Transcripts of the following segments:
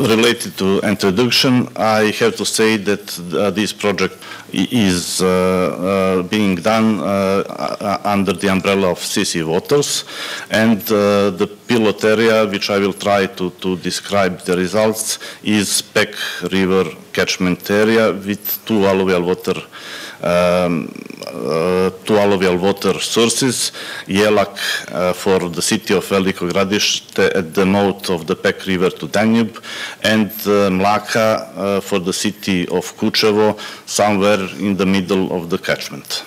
Related to introduction, I have to say that this project is being done under the umbrella of CC Waters, and the pilot area, which I will try to describe the results, is Pek River catchment area with two alluvial water sources, Jelak for the city of Veliko Gradište at the mouth of the Pek River to Danube, and Mlaka for the city of Kučevo, somewhere in the middle of the catchment.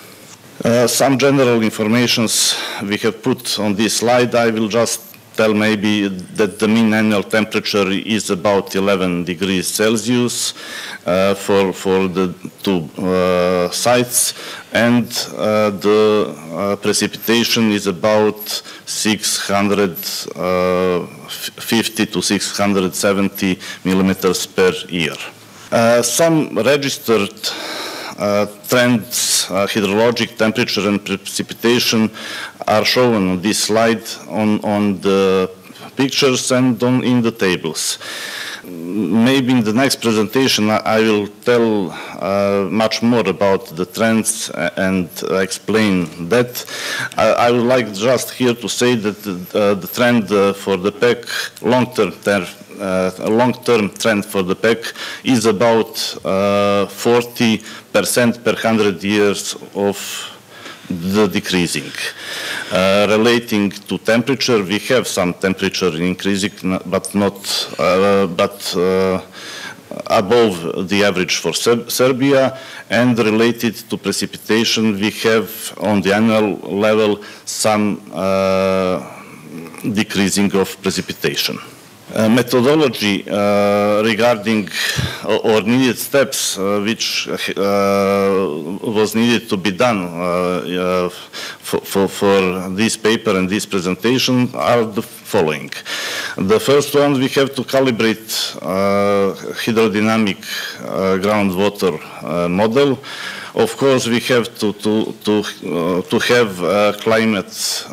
Some general informations we have put on this slide. I will just tell maybe that the mean annual temperature is about 11 degrees Celsius for the two sites, and the precipitation is about 650 to 670 millimeters per year. Some registered trends, hydrologic temperature and precipitation are shown on this slide on the pictures and in the tables. Maybe in the next presentation I will tell much more about the trends and explain that. I would like just here to say that the trend for the Pek, long-term trend for the Pek is about 40% per 100 years of the decreasing. Relating to temperature, we have some temperature increasing, but not above the average for Serbia. And related to precipitation, we have on the annual level some decreasing of precipitation. Methodology regarding or needed steps which was needed to be done for this paper and this presentation are the following. The first one, we have to calibrate hydrodynamic groundwater model. Of course, we have to have climate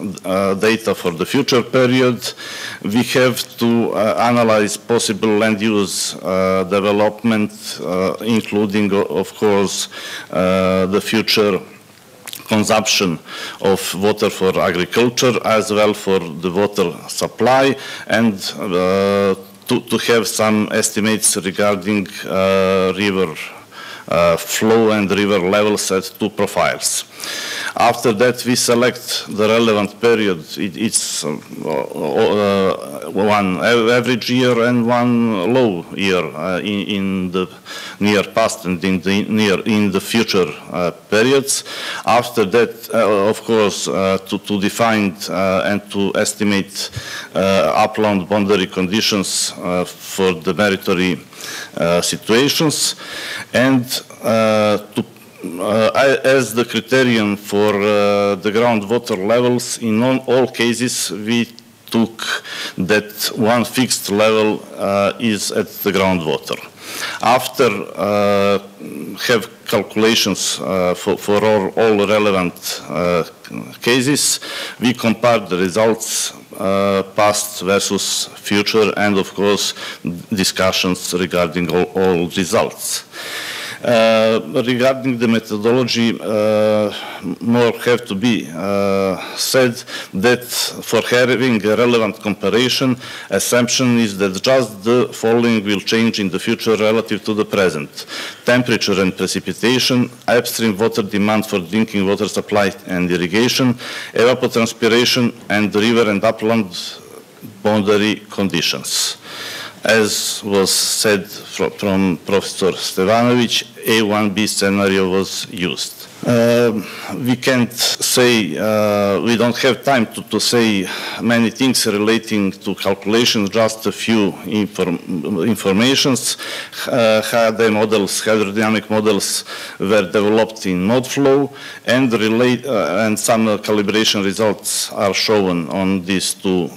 data for the future period. We have to analyze possible land use development, including, of course, the future consumption of water for agriculture, as well for the water supply, and to have some estimates regarding river flow and river levels at two profiles. After that, we select the relevant period. It's one average year and one low year in the near past and in the future periods. After that, of course, to define and to estimate upland boundary conditions for the meritory situations, and as the criterion for the groundwater levels, in all cases we took that one fixed level is at the groundwater. After have calculations for all relevant cases, we compare the results past versus future, and of course discussions regarding all results. Regarding the methodology, more have to be said that for having a relevant comparison, assumption is that just the following will change in the future relative to the present: temperature and precipitation, upstream water demand for drinking water supply and irrigation, evapotranspiration, and river and upland boundary conditions. As was said from Professor Stevanovic, A1B scenario was used. We can't say, we don't have time to say many things relating to calculations, just a few informations. HAD models, hydrodynamic models were developed in NodeFlow, and some calibration results are shown on these two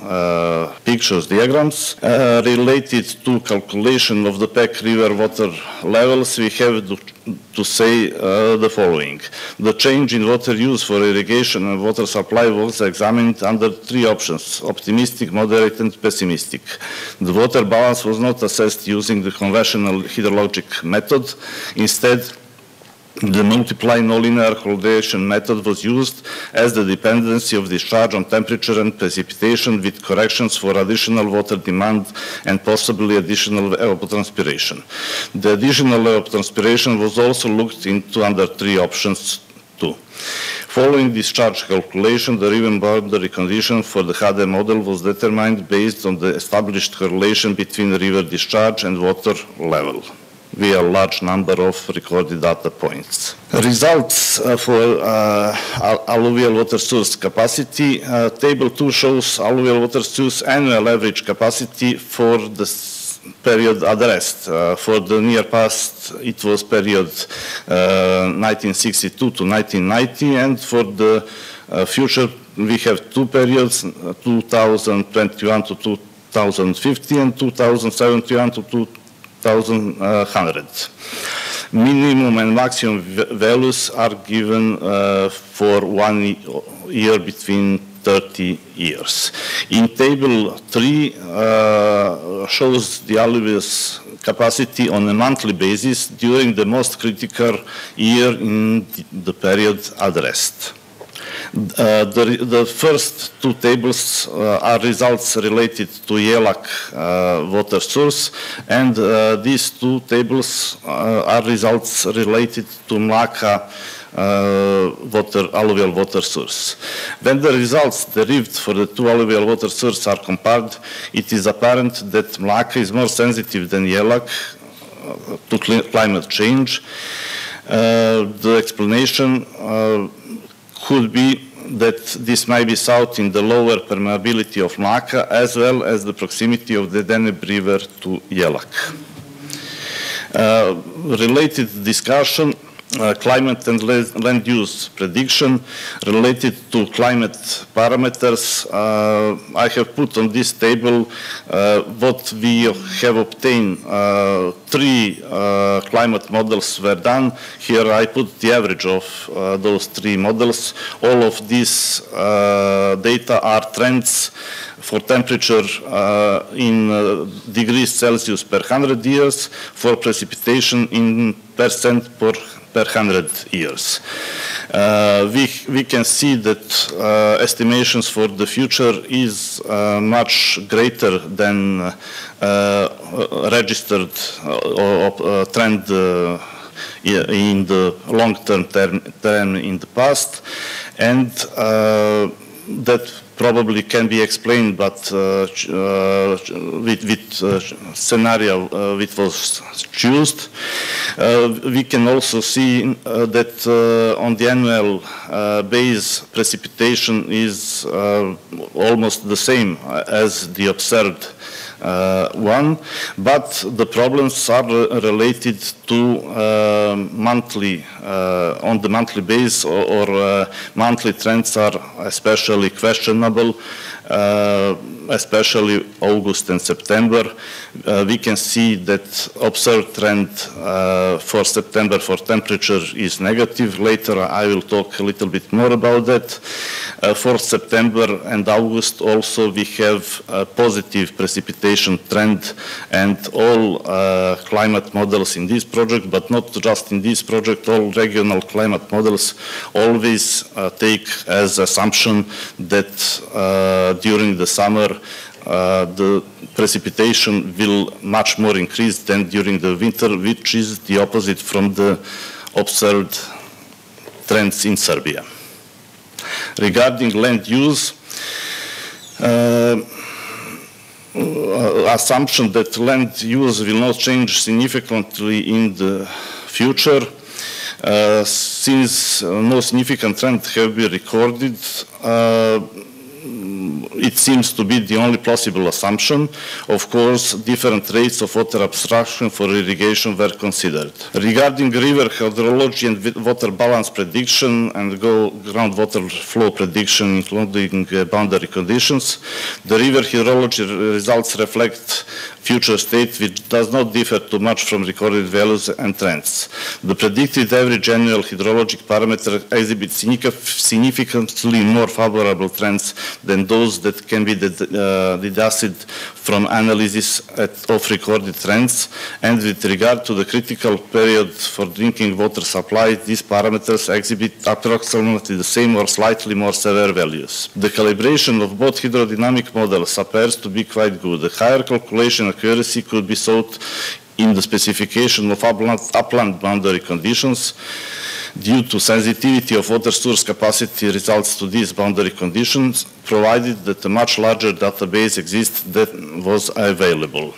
pictures, diagrams. Related to calculation of the Pek River water levels, we have to say the following. The change in water use for irrigation and water supply was examined under three options: optimistic, moderate, and pessimistic. The water balance was not assessed using the conventional hydrologic method. Instead, the multiply nonlinear correlation method was used, as the dependency of discharge on temperature and precipitation, with corrections for additional water demand and possibly additional evapotranspiration. The additional evapotranspiration was also looked into under three options too. Following discharge calculation, the river boundary condition for the HD model was determined based on the established correlation between river discharge and water level via a large number of recorded data points. Results for alluvial water source capacity. Table 2 shows alluvial water source annual average capacity for the period addressed. For the near past, it was period 1962 to 1990, and for the future, we have two periods, 2021 to 2050 and 2071 to 2100. Minimum and maximum values are given for 1 year between 30 years. In table 3 shows the alluvial capacity on a monthly basis during the most critical year in the period addressed. The first two tables are results related to Jelak water source, and these two tables are results related to Mlaka alluvial water source. When the results derived for the two alluvial water sources are compared, it is apparent that Mlaka is more sensitive than Jelak to climate change. The explanation could be that this may be sought in the lower permeability of Mlaka, as well as the proximity of the Danube River to Jelak. Related discussion, climate and land use prediction. Related to climate parameters, I have put on this table what we have obtained. Three climate models were done. Here I put the average of those three models. All of these data are trends for temperature in degrees Celsius per 100 years, for precipitation in percent per 100 years. We can see that estimations for the future is much greater than registered trend in the long-term term in the past, and that probably can be explained, but with scenario which was chosen. We can also see that on the annual base, precipitation is almost the same as the observed one, but the problems are related to monthly, on the monthly base, or monthly trends are especially questionable, especially August and September. We can see that observed trend for September for temperature is negative. Later I will talk a little bit more about that. For September and August also we have a positive precipitation trend, and all climate models in this project, but not just in this project, all regional climate models always take as assumption that during the summer the precipitation will much more increase than during the winter, which is the opposite from the observed trends in Serbia. Regarding land use, assumption that land use will not change significantly in the future, since no significant trend have been recorded, it seems to be the only plausible assumption. Of course, different rates of water abstraction for irrigation were considered. Regarding river hydrology and water balance prediction and groundwater flow prediction, including boundary conditions, the river hydrology results reflect future state which does not differ too much from recorded values and trends. The predicted average annual hydrologic parameter exhibits significantly more favorable trends than those that can be deducted from analysis of recorded trends, and with regard to the critical period for drinking water supply, these parameters exhibit approximately the same or slightly more severe values. The calibration of both hydrodynamic models appears to be quite good. A higher calculation accuracy could be sought in the specification of upland boundary conditions due to sensitivity of water source capacity results to these boundary conditions, provided that a much larger database exists than was available.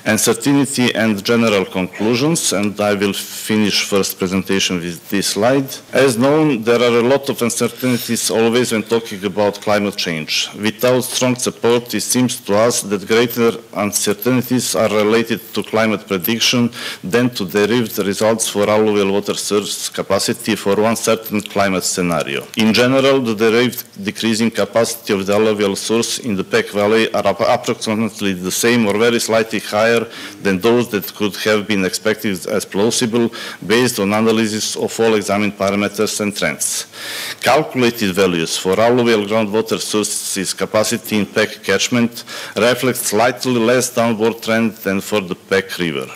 Uncertainty and general conclusions, and I will finish first presentation with this slide. As known, there are a lot of uncertainties always when talking about climate change. Without strong support, it seems to us that greater uncertainties are related to climate prediction than to derived results for alluvial water source capacity for one certain climate scenario. In general, the derived decreasing capacity of the alluvial source in the Peck Valley are approximately the same or very slightly higher than those that could have been expected as plausible based on analysis of all examined parameters and trends. Calculated values for alluvial groundwater sources capacity in Peck catchment reflect slightly less downward trend than for the Peck River.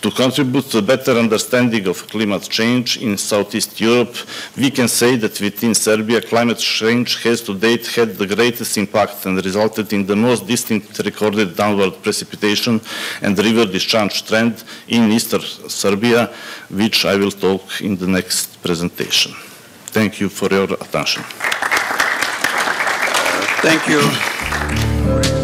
To contribute to a better understanding of climate change in Southeast Europe, we can say that within Serbia, climate change has to date had the greatest impact and resulted in the most distinct recorded downward precipitation and river discharge trend in eastern Serbia, which I will talk in the next presentation. Thank you for your attention. Thank you.